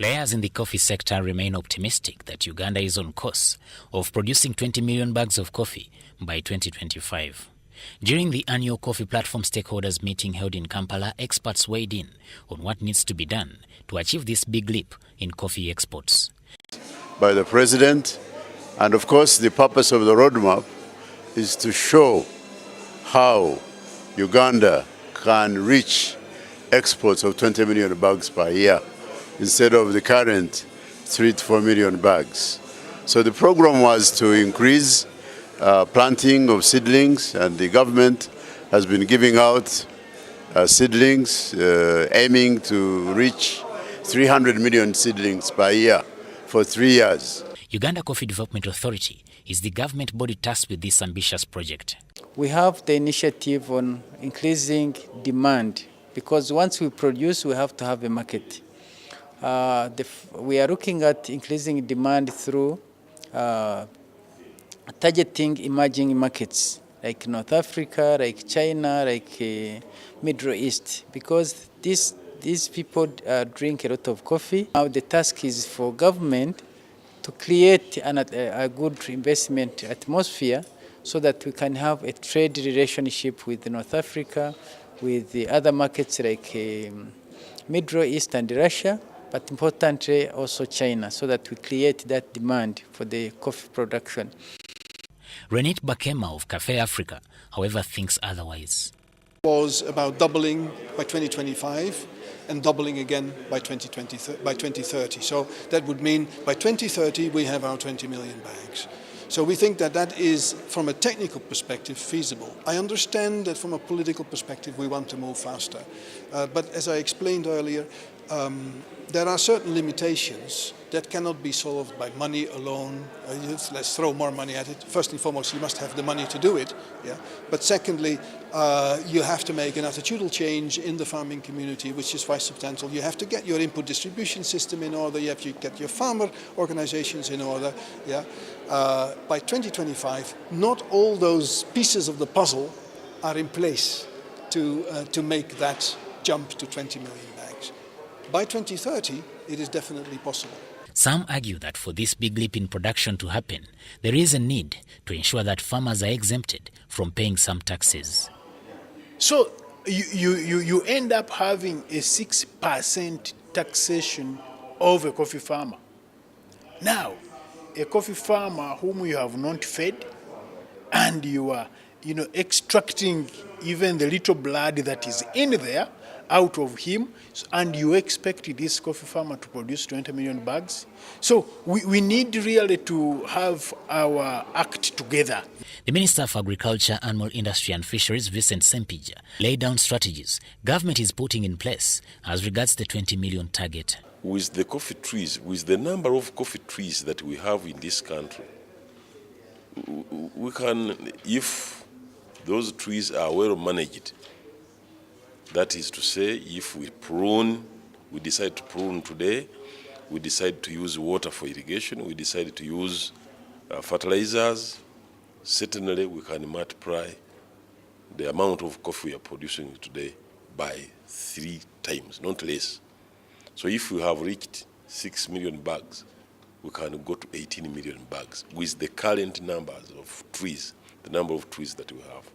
Players in the coffee sector remain optimistic that Uganda is on course of producing 20 million bags of coffee by 2025. During the annual Coffee Platform Stakeholders meeting held in Kampala, experts weighed in on what needs to be done to achieve this big leap in coffee exports. By the President, and of course the purpose of the roadmap is to show how Uganda can reach exports of 20 million bags per year instead of the current 3 to 4 million bags. So the program was to increase planting of seedlings, and the government has been giving out seedlings, aiming to reach 300 million seedlings per year for 3 years. Uganda Coffee Development Authority is the government body tasked with this ambitious project. We have the initiative on increasing demand, because once we produce, we have to have a market. We are looking at increasing demand through targeting emerging markets like North Africa, like China, like Middle East, because these people drink a lot of coffee. Now the task is for government to create a good investment atmosphere so that we can have a trade relationship with North Africa, with the other markets like Middle East and Russia, but importantly also China, so that we create that demand for the coffee production. Renate Bakema of Cafe Africa, however, thinks otherwise. Was about doubling by 2025 and doubling again by 2030. So that would mean by 2030 we have our 20 million bags. So we think that that is, from a technical perspective, feasible. I understand that from a political perspective we want to move faster. But as I explained earlier, there are certain limitations that cannot be solved by money alone. Let's throw more money at it. First and foremost, you must have the money to do it. Yeah? But secondly, you have to make an attitudinal change in the farming community, which is quite substantial. You have to get your input distribution system in order. You have to get your farmer organizations in order. Yeah? By 2025, not all those pieces of the puzzle are in place to make that jump to 20 million bags. By 2030, it is definitely possible. Some argue that for this big leap in production to happen, there is a need to ensure that farmers are exempted from paying some taxes. So you end up having a 6% taxation of a coffee farmer. Now, a coffee farmer whom you have not fed, and you are extracting even the little blood that is in there out of him, and you expect this coffee farmer to produce 20 million bags. So we need really to have our act together. The Minister for Agriculture, Animal Industry and Fisheries, Vincent Sempija, laid down strategies government is putting in place as regards the 20 million target. With the coffee trees, with the number of coffee trees that we have in this country, we can, if those trees are well managed, that is to say, if we decide to prune today, we decide to use water for irrigation, we decide to use fertilizers, certainly we can multiply the amount of coffee we are producing today by 3 times, not less. So if we have reached 6 million bags, we can go to 18 million bags with the current numbers of trees, the number of trees that we have.